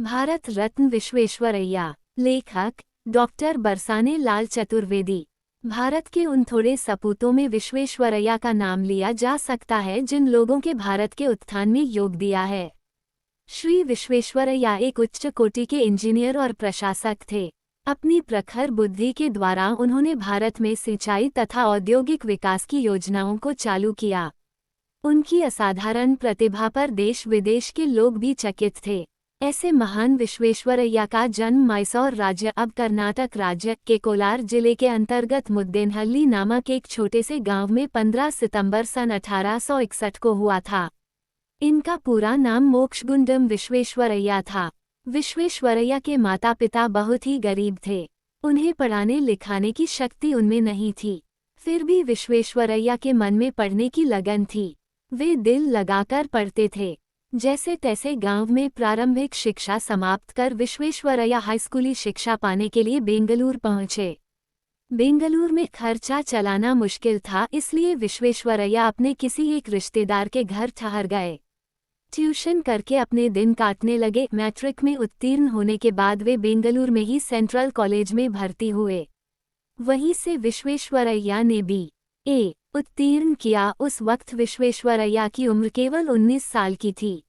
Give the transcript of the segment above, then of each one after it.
भारत रत्न विश्वेश्वरैया। लेखक डॉक्टर बरसाने लाल चतुर्वेदी। भारत के उन थोड़े सपूतों में विश्वेश्वरैया का नाम लिया जा सकता है जिन लोगों के भारत के उत्थान में योग दिया है। श्री विश्वेश्वरैया एक उच्च कोटि के इंजीनियर और प्रशासक थे। अपनी प्रखर बुद्धि के द्वारा उन्होंने भारत में सिंचाई तथा औद्योगिक विकास की योजनाओं को चालू किया। उनकी असाधारण प्रतिभा पर देश विदेश के लोग भी चकित थे। ऐसे महान विश्वेश्वरैया का जन्म मैसूर राज्य अब कर्नाटक राज्य के कोलार जिले के अंतर्गत मुद्देनहल्ली नामक एक छोटे से गांव में 15 सितंबर सन 1861 को हुआ था। इनका पूरा नाम मोक्षगुंडम विश्वेश्वरैया था। विश्वेश्वरैया के माता पिता बहुत ही गरीब थे। उन्हें पढ़ाने लिखाने की शक्ति उनमें नहीं थी। फिर भी विश्वेश्वरैया के मन में पढ़ने की लगन थी। वे दिल लगाकर पढ़ते थे। जैसे तैसे गांव में प्रारंभिक शिक्षा समाप्त कर विश्वेश्वरैया हाईस्कूली शिक्षा पाने के लिए बेंगलुरु पहुंचे। बेंगलुरु में खर्चा चलाना मुश्किल था, इसलिए विश्वेश्वरैया अपने किसी एक रिश्तेदार के घर ठहर गए। ट्यूशन करके अपने दिन काटने लगे। मैट्रिक में उत्तीर्ण होने के बाद वे बेंगलुरु में ही सेंट्रल कॉलेज में भर्ती हुए। वहीं से विश्वेश्वरैया ने B.A. उत्तीर्ण किया। उस वक्त विश्वेश्वरैया की उम्र केवल 19 साल की थी।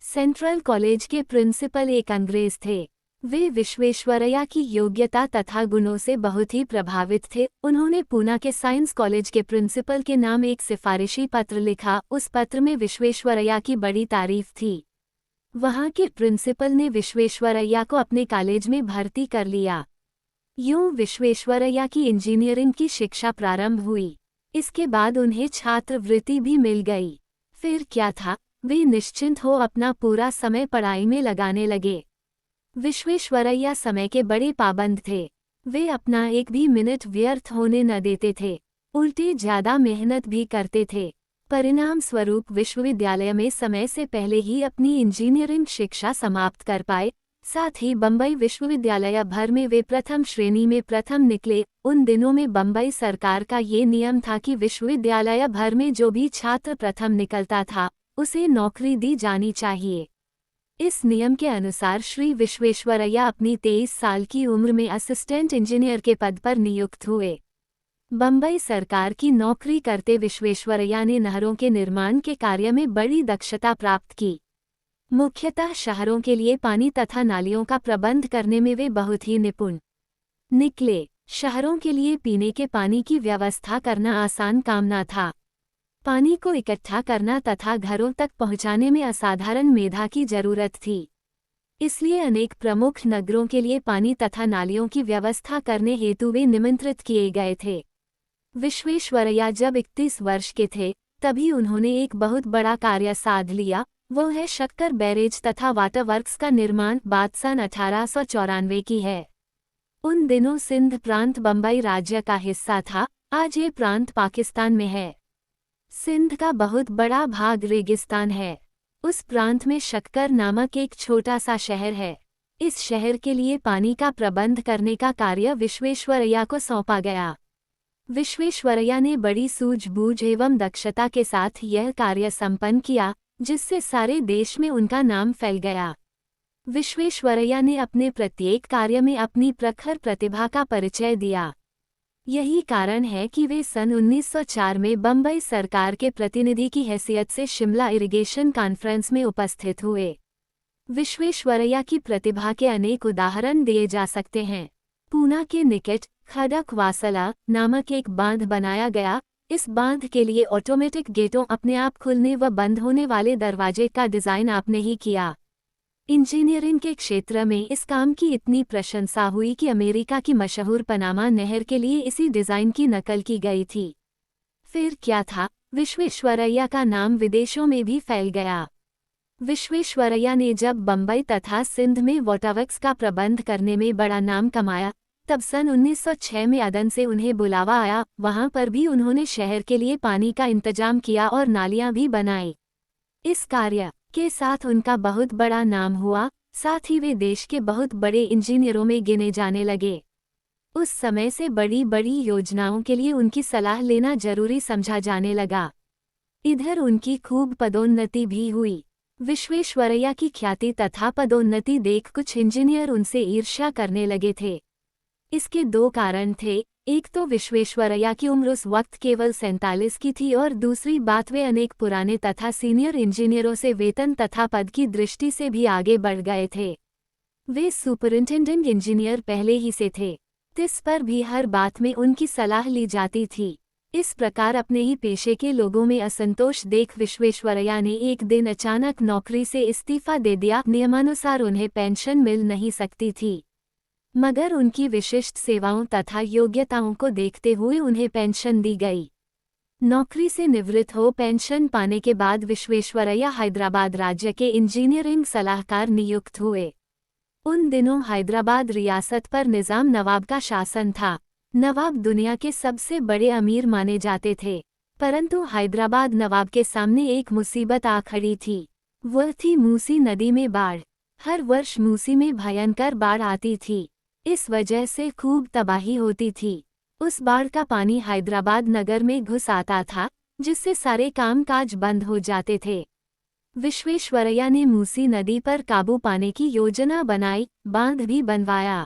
सेंट्रल कॉलेज के प्रिंसिपल एक अंग्रेज थे। वे विश्वेश्वरैया की योग्यता तथा गुणों से बहुत ही प्रभावित थे। उन्होंने पूना के साइंस कॉलेज के प्रिंसिपल के नाम एक सिफारिशी पत्र लिखा। उस पत्र में विश्वेश्वरैया की बड़ी तारीफ थी। वहां के प्रिंसिपल ने विश्वेश्वरैया को अपने कॉलेज में भर्ती कर लिया। यूं विश्वेश्वरैया की इंजीनियरिंग की शिक्षा प्रारंभ हुई। इसके बाद उन्हें छात्रवृत्ति भी मिल गई। फिर क्या था, वे निश्चिंत हो अपना पूरा समय पढ़ाई में लगाने लगे। विश्वेश्वरैया समय के बड़े पाबंद थे। वे अपना एक भी मिनट व्यर्थ होने न देते थे, उल्टे ज्यादा मेहनत भी करते थे। परिणाम स्वरूप विश्वविद्यालय में समय से पहले ही अपनी इंजीनियरिंग शिक्षा समाप्त कर पाए। साथ ही बम्बई विश्वविद्यालय भर में वे प्रथम श्रेणी में प्रथम निकले। उन दिनों में बम्बई सरकार का ये नियम था कि विश्वविद्यालय भर में जो भी छात्र प्रथम निकलता था उसे नौकरी दी जानी चाहिए। इस नियम के अनुसार श्री विश्वेश्वरैया अपनी 23 साल की उम्र में असिस्टेंट इंजीनियर के पद पर नियुक्त हुए। बम्बई सरकार की नौकरी करते विश्वेश्वरैया ने नहरों के निर्माण के कार्य में बड़ी दक्षता प्राप्त की। मुख्यतः शहरों के लिए पानी तथा नालियों का प्रबंध करने में वे बहुत ही निपुण निकले। शहरों के लिए पीने के पानी की व्यवस्था करना आसान काम न था। पानी को इकट्ठा करना तथा घरों तक पहुंचाने में असाधारण मेधा की जरूरत थी। इसलिए अनेक प्रमुख नगरों के लिए पानी तथा नालियों की व्यवस्था करने हेतु वे निमंत्रित किए गए थे। विश्वेश्वरैया जब 31 वर्ष के थे तभी उन्होंने एक बहुत बड़ा कार्य साध लिया। वो है शक्कर बैरेज तथा वाटर वर्क्स का निर्माण। बात सन 1894 की है। उन दिनों सिंध प्रांत बम्बई राज्य का हिस्सा था। आज ये प्रांत पाकिस्तान में है। सिंध का बहुत बड़ा भाग रेगिस्तान है। उस प्रांत में शक्कर नामक एक छोटा सा शहर है। इस शहर के लिए पानी का प्रबंध करने का कार्य विश्वेश्वरैया को सौंपा गया। विश्वेश्वरैया ने बड़ी सूझबूझ एवं दक्षता के साथ यह कार्य संपन्न किया, जिससे सारे देश में उनका नाम फैल गया। विश्वेश्वरैया ने अपने प्रत्येक कार्य में अपनी प्रखर प्रतिभा का परिचय दिया। यही कारण है कि वे सन 1904 में बम्बई सरकार के प्रतिनिधि की हैसियत से शिमला इरिगेशन कॉन्फ्रेंस में उपस्थित हुए। विश्वेश्वरैया की प्रतिभा के अनेक उदाहरण दिए जा सकते हैं। पूना के निकट खड़कवासला नामक एक बांध बनाया गया। इस बांध के लिए ऑटोमेटिक गेटों, अपने आप खुलने व बंद होने वाले दरवाजे का डिजाइन आपने ही किया। इंजीनियरिंग के क्षेत्र में इस काम की इतनी प्रशंसा हुई कि अमेरिका की मशहूर पनामा नहर के लिए इसी डिजाइन की नकल की गई थी। फिर क्या था, विश्वेश्वरैया का नाम विदेशों में भी फैल गया। विश्वेश्वरैया ने जब बम्बई तथा सिंध में वाटरवर्क्स का प्रबंध करने में बड़ा नाम कमाया, तब सन 1906 में अदन से उन्हें बुलावा आया। वहां पर भी उन्होंने शहर के लिए पानी का इंतजाम किया और नालियां भी बनाई। इस कार्य के साथ उनका बहुत बड़ा नाम हुआ। साथ ही वे देश के बहुत बड़े इंजीनियरों में गिने जाने लगे। उस समय से बड़ी बड़ी योजनाओं के लिए उनकी सलाह लेना जरूरी समझा जाने लगा। इधर उनकी खूब पदोन्नति भी हुई। विश्वेश्वरैया की ख्याति तथा पदोन्नति देख कुछ इंजीनियर उनसे ईर्ष्या करने लगे थे। इसके दो कारण थे, एक तो विश्वेश्वरैया की उम्र उस वक्त केवल 47 की थी और दूसरी बात वे अनेक पुराने तथा सीनियर इंजीनियरों से वेतन तथा पद की दृष्टि से भी आगे बढ़ गए थे। वे सुपरिंटेंडेंट इंजीनियर पहले ही से थे, इस पर भी हर बात में उनकी सलाह ली जाती थी। इस प्रकार अपने ही पेशे के लोगों में असंतोष देख विश्वेश्वरैया ने एक दिन अचानक नौकरी से इस्तीफा दे दिया। नियमानुसार उन्हें पेंशन मिल नहीं सकती थी, मगर उनकी विशिष्ट सेवाओं तथा योग्यताओं को देखते हुए उन्हें पेंशन दी गई। नौकरी से निवृत्त हो पेंशन पाने के बाद विश्वेश्वरैया हैदराबाद राज्य के इंजीनियरिंग सलाहकार नियुक्त हुए। उन दिनों हैदराबाद रियासत पर निज़ाम नवाब का शासन था। नवाब दुनिया के सबसे बड़े अमीर माने जाते थे, परंतु हैदराबाद नवाब के सामने एक मुसीबत आ खड़ी थी। वह थी मूसी नदी में बाढ़। हर वर्ष मूसी में भयंकर बाढ़ आती थी। इस वजह से खूब तबाही होती थी। उस बाढ़ का पानी हैदराबाद नगर में घुस आता था, जिससे सारे कामकाज बंद हो जाते थे। विश्वेश्वरैया ने मूसी नदी पर काबू पाने की योजना बनाई, बांध भी बनवाया।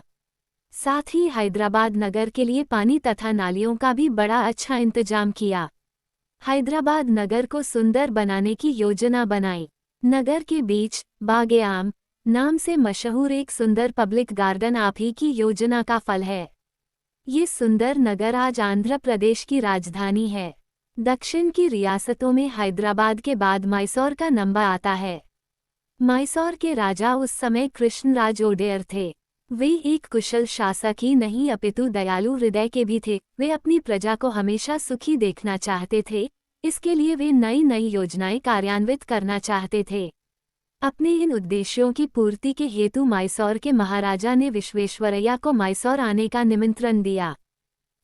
साथ ही हैदराबाद नगर के लिए पानी तथा नालियों का भी बड़ा अच्छा इंतजाम किया। हैदराबाद नगर को सुंदर बनाने की योजना बनाई। नगर के बीच बागे आम नाम से मशहूर एक सुंदर पब्लिक गार्डन आप ही की योजना का फल है। ये सुंदर नगर आज आंध्र प्रदेश की राजधानी है। दक्षिण की रियासतों में हैदराबाद के बाद मैसूर का नंबर आता है। मैसूर के राजा उस समय कृष्णराज ओडेयर थे। वे एक कुशल शासक ही नहीं अपितु दयालु हृदय के भी थे। वे अपनी प्रजा को हमेशा सुखी देखना चाहते थे, इसके लिए वे नई नई योजनाएं कार्यान्वित करना चाहते थे। अपने इन उद्देश्यों की पूर्ति के हेतु मैसूर के महाराजा ने विश्वेश्वरैया को मैसूर आने का निमंत्रण दिया।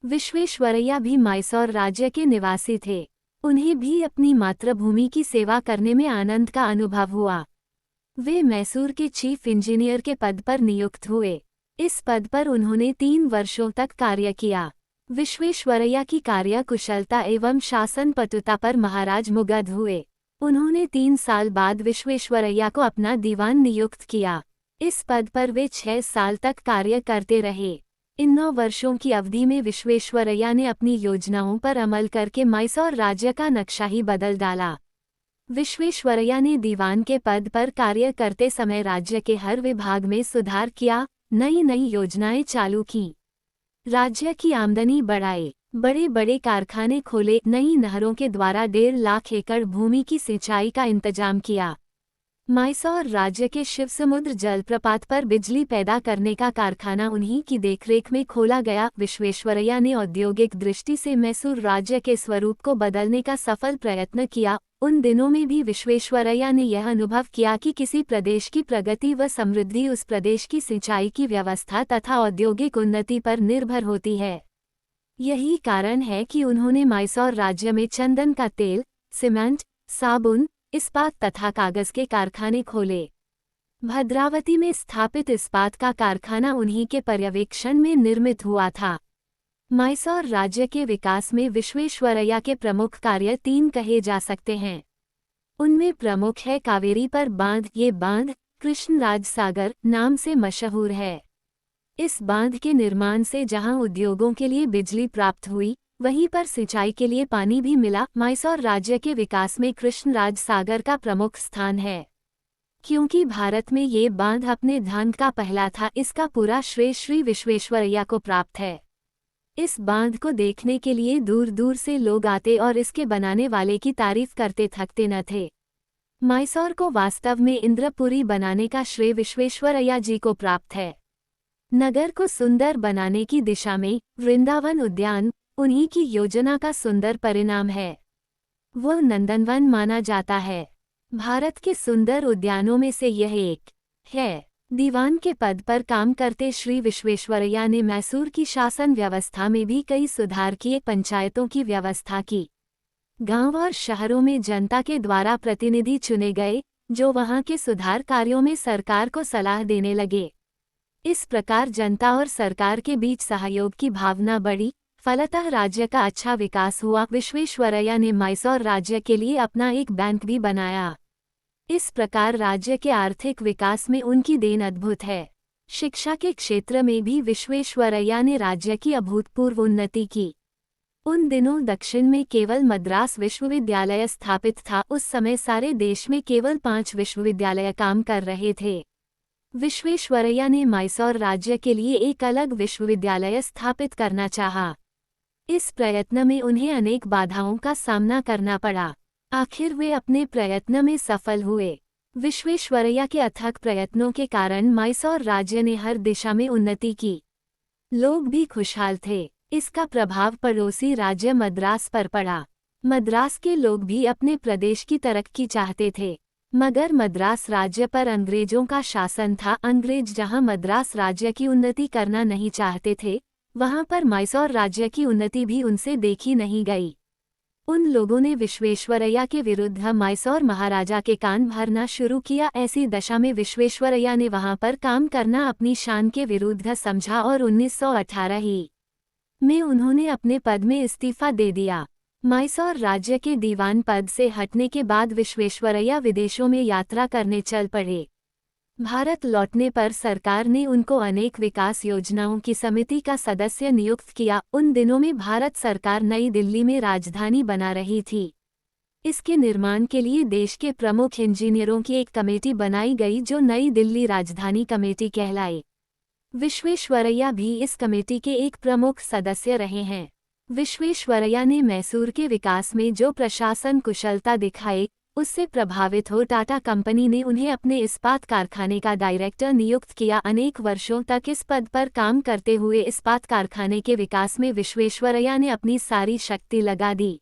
विश्वेश्वरैया भी मैसूर राज्य के निवासी थे। उन्हें भी अपनी मातृभूमि की सेवा करने में आनंद का अनुभव हुआ। वे मैसूर के चीफ इंजीनियर के पद पर नियुक्त हुए। इस पद पर उन्होंने 3 वर्षों तक कार्य किया। विश्वेश्वरैया की कार्यकुशलता एवं शासन पटुता पर महाराज मुग्ध हुए। उन्होंने 3 साल बाद विश्वेश्वरैया को अपना दीवान नियुक्त किया। इस पद पर वे 6 साल तक कार्य करते रहे। इन 9 वर्षों की अवधि में विश्वेश्वरैया ने अपनी योजनाओं पर अमल करके मैसूर राज्य का नक्शा ही बदल डाला। विश्वेश्वरैया ने दीवान के पद पर कार्य करते समय राज्य के हर विभाग में सुधार किया, नई नई योजनाएं चालू की, राज्य की आमदनी बढ़ाई, बड़े बड़े कारखाने खोले, नई नहरों के द्वारा 1.5 लाख एकड़ भूमि की सिंचाई का इंतजाम किया। मैसूर राज्य के शिवसमुद्र जलप्रपात पर बिजली पैदा करने का कारखाना उन्हीं की देखरेख में खोला गया। विश्वेश्वरैया ने औद्योगिक दृष्टि से मैसूर राज्य के स्वरूप को बदलने का सफल प्रयत्न किया। उन दिनों में भी विश्वेश्वरैया ने यह अनुभव किया कि किसी प्रदेश की प्रगति व समृद्धि उस प्रदेश की सिंचाई की व्यवस्था तथा औद्योगिक उन्नति पर निर्भर होती है। यही कारण है कि उन्होंने मैसूर राज्य में चंदन का तेल, सीमेंट, साबुन, इस्पात तथा कागज के कारखाने खोले। भद्रावती में स्थापित इस्पात का कारखाना उन्हीं के पर्यवेक्षण में निर्मित हुआ था। मैसूर राज्य के विकास में विश्वेश्वरैया के प्रमुख कार्य 3 कहे जा सकते हैं। उनमें प्रमुख है कावेरी पर बांध। ये बांध कृष्णराज सागर नाम से मशहूर है। इस बांध के निर्माण से जहां उद्योगों के लिए बिजली प्राप्त हुई, वहीं पर सिंचाई के लिए पानी भी मिला। मैसूर राज्य के विकास में कृष्णराज सागर का प्रमुख स्थान है। क्योंकि भारत में ये बांध अपने ढंग का पहला था, इसका पूरा श्रेय श्री विश्वेश्वरैया को प्राप्त है। इस बांध को देखने के लिए दूर दूर से लोग आते और इसके बनाने वाले की तारीफ करते थकते न थे। मैसूर को वास्तव में इंद्रपुरी बनाने का श्रेय विश्वेश्वरैया जी को प्राप्त है। नगर को सुंदर बनाने की दिशा में वृंदावन उद्यान उन्हीं की योजना का सुंदर परिणाम है। वह नंदनवन माना जाता है। भारत के सुंदर उद्यानों में से यह एक है। दीवान के पद पर काम करते श्री विश्वेश्वरैया ने मैसूर की शासन व्यवस्था में भी कई सुधार किए। पंचायतों की व्यवस्था की। गांव और शहरों में जनता के द्वारा प्रतिनिधि चुने गए, जो वहां के सुधार कार्यों में सरकार को सलाह देने लगे। इस प्रकार जनता और सरकार के बीच सहयोग की भावना बढ़ी, फलतः राज्य का अच्छा विकास हुआ। विश्वेश्वरैया ने मैसूर राज्य के लिए अपना एक बैंक भी बनाया। इस प्रकार राज्य के आर्थिक विकास में उनकी देन अद्भुत है। शिक्षा के क्षेत्र में भी विश्वेश्वरैया ने राज्य की अभूतपूर्व उन्नति की। उन दिनों दक्षिण में केवल मद्रास विश्वविद्यालय स्थापित था। उस समय सारे देश में केवल 5 विश्वविद्यालय काम कर रहे थे। विश्वेश्वरैया ने मैसूर राज्य के लिए एक अलग विश्वविद्यालय स्थापित करना चाहा। इस प्रयत्न में उन्हें अनेक बाधाओं का सामना करना पड़ा। आखिर वे अपने प्रयत्न में सफल हुए। विश्वेश्वरैया के अथक प्रयत्नों के कारण मैसूर राज्य ने हर दिशा में उन्नति की। लोग भी खुशहाल थे। इसका प्रभाव पड़ोसी राज्य मद्रास पर पड़ा। मद्रास के लोग भी अपने प्रदेश की तरक्की चाहते थे, मगर मद्रास राज्य पर अंग्रेजों का शासन था। अंग्रेज जहां मद्रास राज्य की उन्नति करना नहीं चाहते थे, वहां पर मैसूर राज्य की उन्नति भी उनसे देखी नहीं गई। उन लोगों ने विश्वेश्वरैया के विरुद्ध मैसूर महाराजा के कान भरना शुरू किया। ऐसी दशा में विश्वेश्वरैया ने वहां पर काम करना अपनी शान के विरुद्ध समझा और 1918 में उन्होंने अपने पद में इस्तीफा दे दिया। मैसूर राज्य के दीवान पद से हटने के बाद विश्वेश्वरैया विदेशों में यात्रा करने चल पड़े। भारत लौटने पर सरकार ने उनको अनेक विकास योजनाओं की समिति का सदस्य नियुक्त किया। उन दिनों में भारत सरकार नई दिल्ली में राजधानी बना रही थी। इसके निर्माण के लिए देश के प्रमुख इंजीनियरों की एक कमेटी बनाई गई, जो नई दिल्ली राजधानी कमेटी कहलाई। विश्वेश्वरैया भी इस कमेटी के एक प्रमुख सदस्य रहे हैं। विश्वेश्वरैया ने मैसूर के विकास में जो प्रशासन कुशलता दिखाई, उससे प्रभावित हो टाटा कंपनी ने उन्हें अपने इस्पात कारखाने का डायरेक्टर नियुक्त किया। अनेक वर्षों तक इस पद पर काम करते हुए इस्पात कारखाने के विकास में विश्वेश्वरैया ने अपनी सारी शक्ति लगा दी।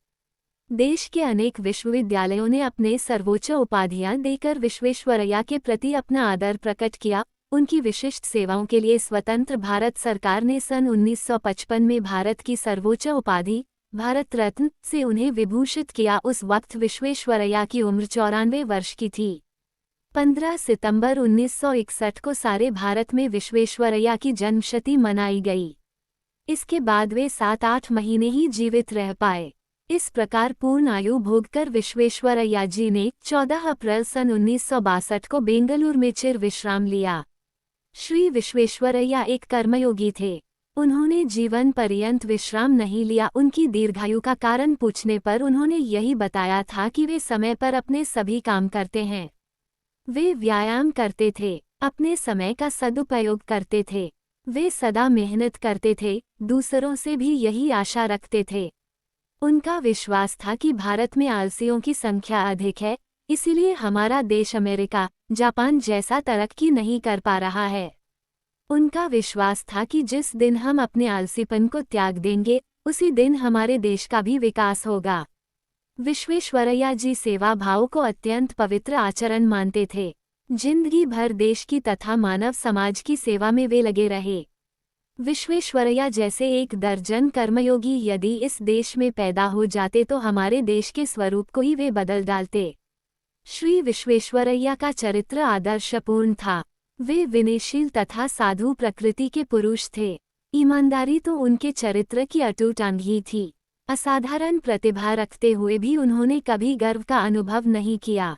देश के अनेक विश्वविद्यालयों ने अपने सर्वोच्च उपाधियां देकर विश्वेश्वरैया के प्रति अपना आदर प्रकट किया। उनकी विशिष्ट सेवाओं के लिए स्वतंत्र भारत सरकार ने सन 1955 में भारत की सर्वोच्च उपाधि भारत रत्न से उन्हें विभूषित किया। उस वक्त विश्वेश्वरैया की उम्र 94 वर्ष की थी। 15 सितंबर 1961 को सारे भारत में विश्वेश्वरैया की जन्मशती मनाई गई। इसके बाद वे 7-8 महीने ही जीवित रह पाए। इस प्रकार पूर्ण आयु भोगकर विश्वेश्वरैया जी ने 14 अप्रैल सन 1962 को बेंगलुरु में चिर विश्राम लिया। श्री विश्वेश्वरैया एक कर्मयोगी थे। उन्होंने जीवन पर्यंत विश्राम नहीं लिया। उनकी दीर्घायु का कारण पूछने पर उन्होंने यही बताया था कि वे समय पर अपने सभी काम करते हैं। वे व्यायाम करते थे, अपने समय का सदुपयोग करते थे, वे सदा मेहनत करते थे, दूसरों से भी यही आशा रखते थे। उनका विश्वास था कि भारत में आलसियों की संख्या अधिक है, इसीलिए हमारा देश अमेरिका, जापान जैसा तरक्की नहीं कर पा रहा है। उनका विश्वास था कि जिस दिन हम अपने आलसीपन को त्याग देंगे, उसी दिन हमारे देश का भी विकास होगा। विश्वेश्वरैया जी सेवा भाव को अत्यंत पवित्र आचरण मानते थे। जिंदगी भर देश की तथा मानव समाज की सेवा में वे लगे रहे। विश्वेश्वरैया जैसे एक दर्जन कर्मयोगी यदि इस देश में पैदा हो जाते तो हमारे देश के स्वरूप को ही वे बदल डालते। श्री विश्वेश्वरैया का चरित्र आदर्शपूर्ण था। वे विनयशील तथा साधु प्रकृति के पुरुष थे। ईमानदारी तो उनके चरित्र की अटूट अंग ही थी। असाधारण प्रतिभा रखते हुए भी उन्होंने कभी गर्व का अनुभव नहीं किया।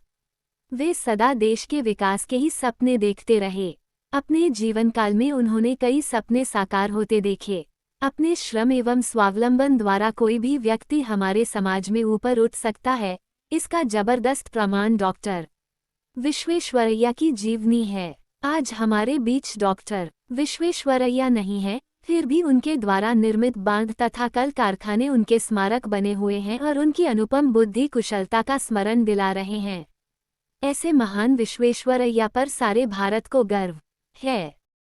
वे सदा देश के विकास के ही सपने देखते रहे। अपने जीवनकाल में उन्होंने कई सपने साकार होते देखे। अपने श्रम एवं स्वावलंबन द्वारा कोई भी व्यक्ति हमारे समाज में ऊपर उठ सकता है, इसका जबरदस्त प्रमाण डॉक्टर विश्वेश्वरैया की जीवनी है। आज हमारे बीच डॉक्टर विश्वेश्वरैया नहीं है, फिर भी उनके द्वारा निर्मित बांध तथा कल कारखाने उनके स्मारक बने हुए हैं और उनकी अनुपम बुद्धि कुशलता का स्मरण दिला रहे हैं। ऐसे महान विश्वेश्वरैया पर सारे भारत को गर्व है।